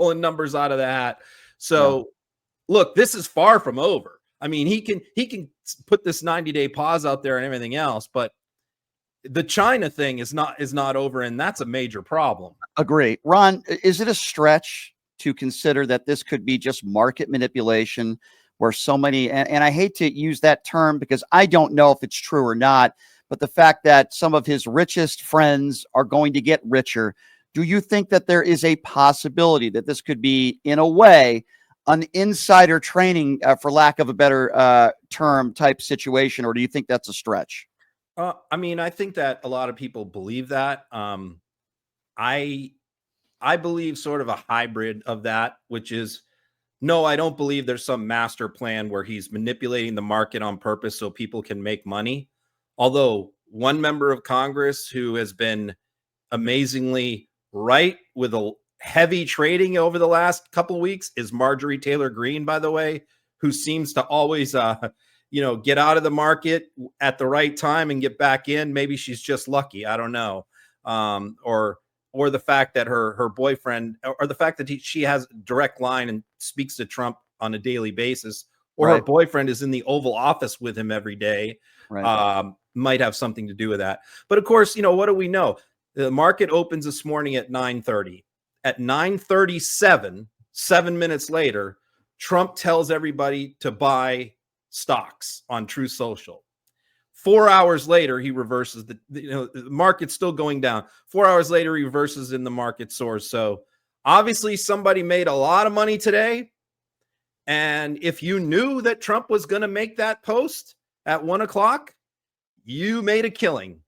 pulling numbers out of the hat. So look, this is far from over. I mean, he can put this 90-day pause out there and everything else, but the China thing is not over, and that's a major problem. Agree. Ron, is it a stretch to consider that this could be just market manipulation where so many, and I hate to use that term because I don't know if it's true or not, but the fact that some of his richest friends are going to get richer, do you think that there is a possibility that this could be, in a way, an insider training, for lack of a better term, type situation, or do you think that's a stretch? I mean, I think that a lot of people believe that. I believe sort of a hybrid of that, which is, no, I don't believe there's some master plan where he's manipulating the market on purpose so people can make money. Although one member of Congress who has been amazingly right with a heavy trading over the last couple of weeks is Marjorie Taylor Greene, by the way, who seems to always, get out of the market at the right time and get back in. Maybe she's just lucky. I don't know. Or the fact that her boyfriend, or the fact that she has a direct line and speaks to Trump on a daily basis, or her boyfriend is in the Oval Office with him every day, might have something to do with that. But of course, what do we know? The market opens this morning at 9:30. At 9:37, 7 minutes later, Trump tells everybody to buy stocks on True Social. 4 hours later, he reverses the market's still going down. 4 hours later, he reverses and the market soars. So obviously somebody made a lot of money today. And if you knew that Trump was going to make that post at 1 o'clock, you made a killing.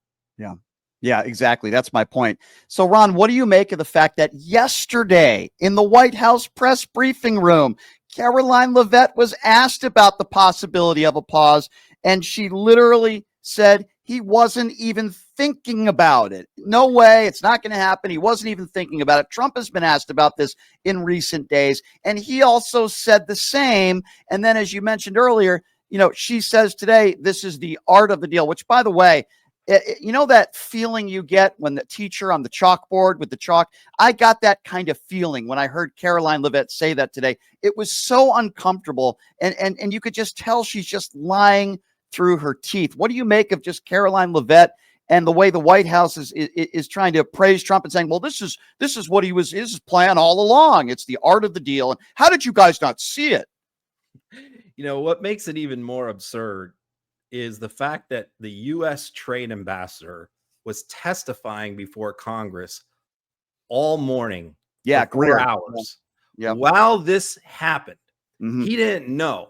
Yeah, exactly. That's my point. So, Ron, what do you make of the fact that yesterday in the White House press briefing room, Caroline Leavitt was asked about the possibility of a pause, and she literally said he wasn't even thinking about it. No way. It's not going to happen. He wasn't even thinking about it. Trump has been asked about this in recent days, and he also said the same. And then, as you mentioned earlier, she says today, this is the art of the deal, which, by the way, that feeling you get when the teacher on the chalkboard with the chalk, I got that kind of feeling when I heard Caroline Leavitt say that today. It was so uncomfortable. And you could just tell she's just lying through her teeth. What do you make of just Caroline Leavitt and the way the White House is trying to praise Trump and saying, well, this is what his plan all along. It's the art of the deal. And how did you guys not see it? What makes it even more absurd is the fact that the U.S. trade ambassador was testifying before Congress all morning. For 4 hours. While this happened, he didn't know.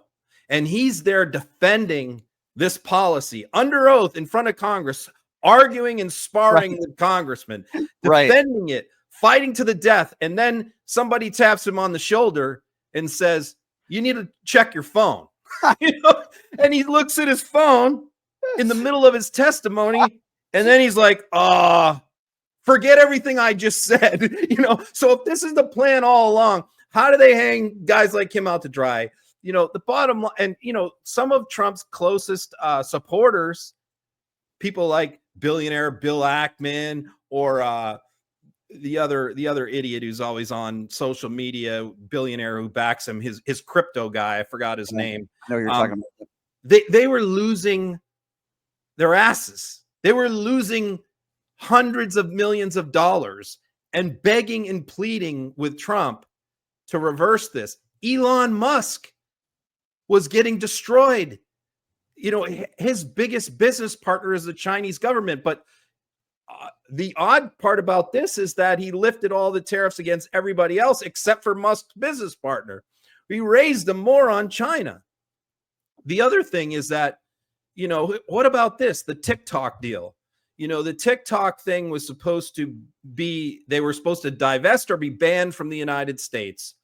And he's there defending this policy under oath in front of Congress, arguing and sparring with congressmen, defending it, fighting to the death. And then somebody taps him on the shoulder and says, you need to check your phone. And he looks at his phone in the middle of his testimony, and then he's like, forget everything I just said. So if this is the plan all along, how do they hang guys like him out to dry? The bottom line, and some of Trump's closest supporters, people like billionaire Bill Ackman, or the other idiot who's always on social media, billionaire who backs him, his crypto guy, I forgot his name. I know you're talking about. They were losing their asses. They were losing hundreds of millions of dollars and begging and pleading with Trump to reverse this. Elon Musk was getting destroyed. His biggest business partner is the Chinese government. But the odd part about this is that he lifted all the tariffs against everybody else except for Musk's business partner. He raised them more on China. The other thing is that, what about this? The TikTok deal. The TikTok thing was supposed to be, they were supposed to divest or be banned from the United States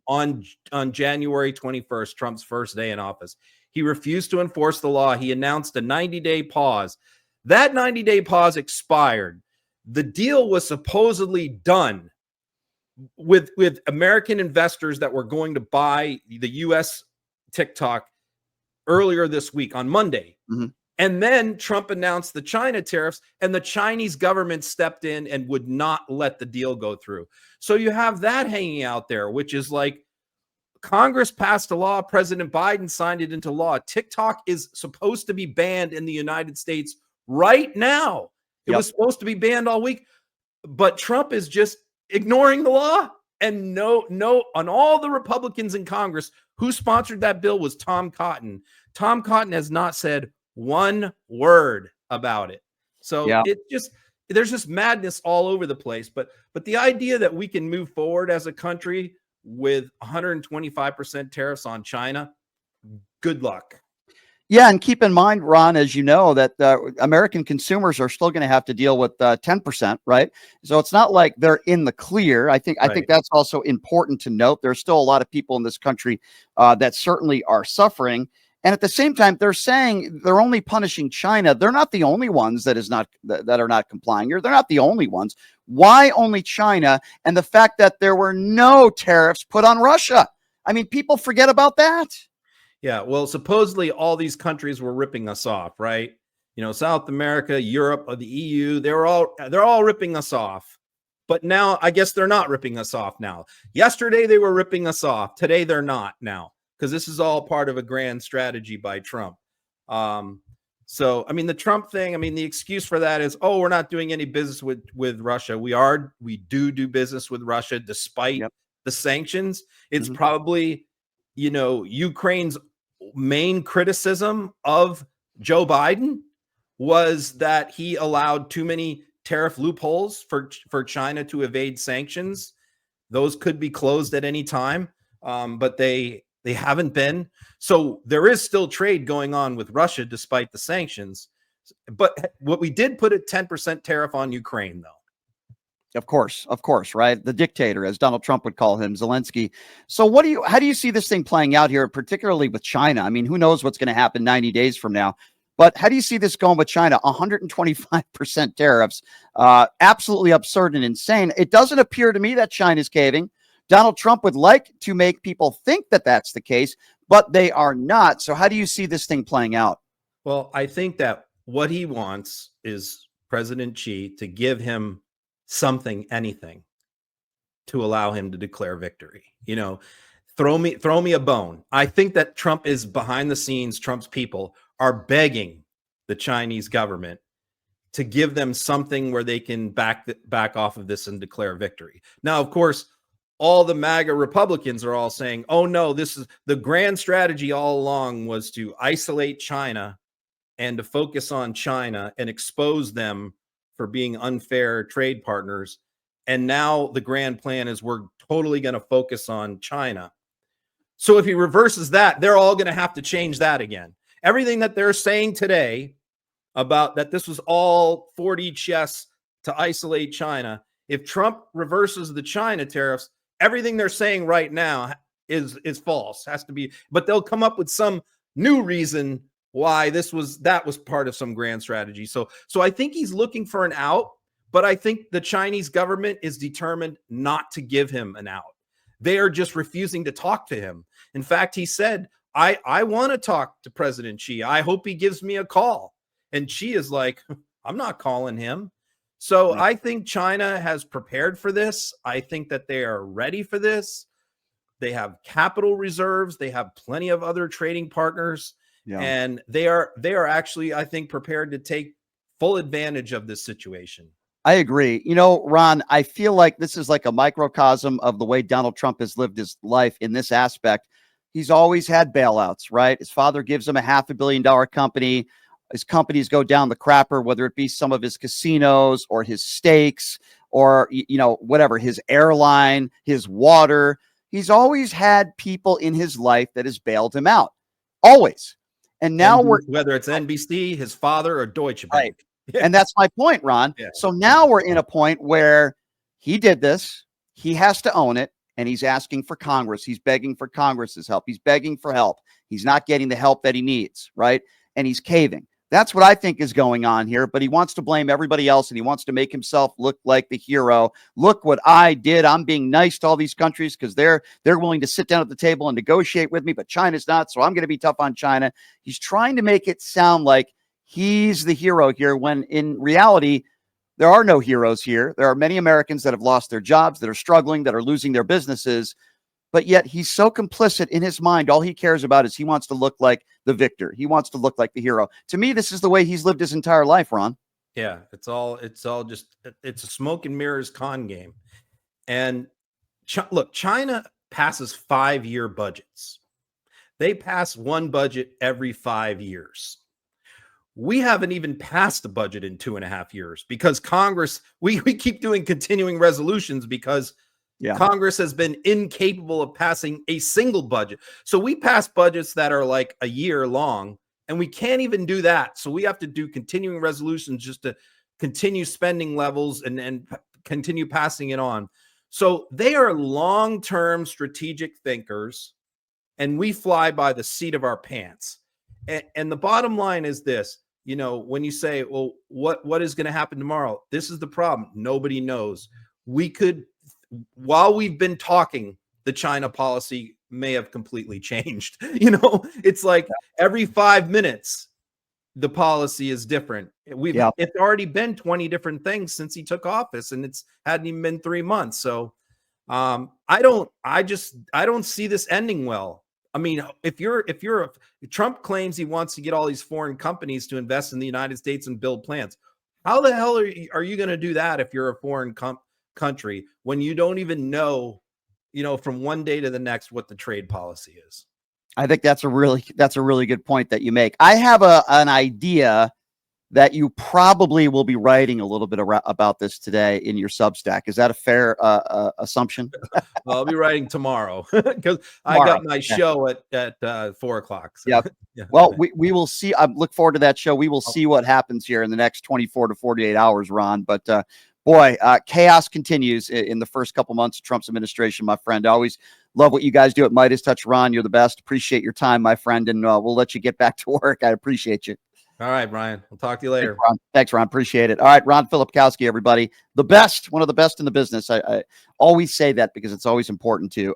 on January 21st, Trump's first day in office. He refused to enforce the law. He announced a 90-day pause. That 90-day pause expired. The deal was supposedly done with American investors that were going to buy the U.S. TikTok earlier this week on Monday. And then Trump announced the China tariffs, and the Chinese government stepped in and would not let the deal go through. So you have that hanging out there, which is like Congress passed a law. President Biden signed it into law. TikTok is supposed to be banned in the United States right now. It was supposed to be banned all week, but Trump is just ignoring the law. And no, on all the Republicans in Congress who sponsored that bill was Tom Cotton. Tom Cotton has not said one word about it. So it just, there's just madness all over the place. But the idea that we can move forward as a country with 125% tariffs on China, good luck. Yeah, and keep in mind, Ron, as you know, that American consumers are still going to have to deal with 10%, right? So it's not like they're in the clear. I think that's also important to note. There's still a lot of people in this country that certainly are suffering. And at the same time, they're saying they're only punishing China. They're not the only ones that are not complying here. They're not the only ones. Why only China? And the fact that there were no tariffs put on Russia. I mean, people forget about that. Yeah, well, supposedly all these countries were ripping us off, right? You know, South America, Europe, or the EU, they're all ripping us off. But now I guess they're not ripping us off now. Yesterday they were ripping us off. Today they're not now, because this is all part of a grand strategy by Trump. So, I mean, the Trump thing, I mean, the excuse for that is, oh, we're not doing any business with Russia. We do business with Russia despite the sanctions. It's probably, you know, Ukraine's main criticism of Joe Biden was that he allowed too many tariff loopholes for China to evade sanctions. Those could be closed at any time, but they haven't been. So there is still trade going on with Russia despite the sanctions. But what we did put a 10% tariff on Ukraine, though. Of course, right? The dictator, as Donald Trump would call him, Zelensky. So how do you see this thing playing out here, particularly with China? I mean, who knows what's going to happen 90 days from now? But how do you see this going with China? 125% tariffs, absolutely absurd and insane. It doesn't appear to me that China's caving. Donald Trump would like to make people think that that's the case, but they are not. So how do you see this thing playing out? Well, I think that what he wants is President Xi to give him anything to allow him to declare victory. You know, throw me a bone. I think that Trump is behind the scenes. Trump's people are begging the Chinese government to give them something where they can back off of this and declare victory. Now, of course, all the MAGA Republicans are all saying, oh no, this is the grand strategy all along, was to isolate China and to focus on China and expose them for being unfair trade partners. And now the grand plan is we're totally going to focus on China. So if he reverses that, they're all going to have to change that again. Everything that they're saying today about that this was all 4D chess to isolate China, if Trump reverses the China tariffs, everything they're saying right now is false, has to be, but they'll come up with some new reason why that was part of some grand strategy. So I think he's looking for an out, but I think the Chinese government is determined not to give him an out. They are just refusing to talk to him. In fact, he said, I want to talk to President Xi. I hope he gives me a call. And Xi is like, I'm not calling him. So I think China has prepared for this. I think that they are ready for this. They have capital reserves. They have plenty of other trading partners. Yeah. And they are actually, I think, prepared to take full advantage of this situation. I agree. You know, Ron, I feel like this is like a microcosm of the way Donald Trump has lived his life in this aspect. He's always had bailouts, right? His father gives him a $500 million company. His companies go down the crapper, whether it be some of his casinos or his stakes or, you know, whatever, his airline, his water. He's always had people in his life that has bailed him out. Always. And now whether it's NBC, his father, or Deutsche Bank. Right. And that's my point, Ron. Yeah. So now we're in a point where he did this. He has to own it. And he's asking for Congress. He's begging for Congress's help. He's begging for help. He's not getting the help that he needs, right? And he's caving. That's what I think is going on here. But he wants to blame everybody else, and he wants to make himself look like the hero. Look what I did. I'm being nice to all these countries because they're willing to sit down at the table and negotiate with me, but China's not. So I'm going to be tough on China. He's trying to make it sound like he's the hero here, when in reality, there are no heroes here. There are many Americans that have lost their jobs, that are struggling, that are losing their businesses. But yet he's so complicit in his mind. All he cares about is he wants to look like the victor. He wants to look like the hero. To me, this is the way he's lived his entire life, Ron. Yeah, it's all just, it's a smoke and mirrors con game. And look, China passes 5-year budgets. They pass one budget every 5 years. We haven't even passed a budget in 2.5 years because Congress, we keep doing continuing resolutions because Congress has been incapable of passing a single budget. So we pass budgets that are like a year long, and we can't even do that. So we have to do continuing resolutions just to continue spending levels and continue passing it on. So they are long-term strategic thinkers, and we fly by the seat of our pants. And the bottom line is this, when you say, well, what is going to happen tomorrow? This is the problem. Nobody knows. While we've been talking, the China policy may have completely changed. It's like every 5 minutes, the policy is different. It's already been 20 different things since he took office, and it's hadn't even been 3 months. So I don't see this ending well. I mean, if Trump claims he wants to get all these foreign companies to invest in the United States and build plants, how the hell are you going to do that if you're a foreign country when you don't even know, from one day to the next what the trade policy is? I think that's a really good point that you make. I have an idea that you probably will be writing a little bit about this today in your Substack. Is that a fair assumption? Well, I'll be writing tomorrow because I got my show at 4:00. So. Yep. Yeah. Well, we will see. I look forward to that show. We will see what happens here in the next 24 to 48 hours, Ron. But boy, chaos continues in the first couple months of Trump's administration, my friend. I always love what you guys do at Meidas Touch. Ron, you're the best. Appreciate your time, my friend, and we'll let you get back to work. I appreciate you. All right, Brian. We'll talk to you later. Thanks, Ron. Appreciate it. All right, Ron Filipkowski, everybody. The best, one of the best in the business. I always say that because it's always important to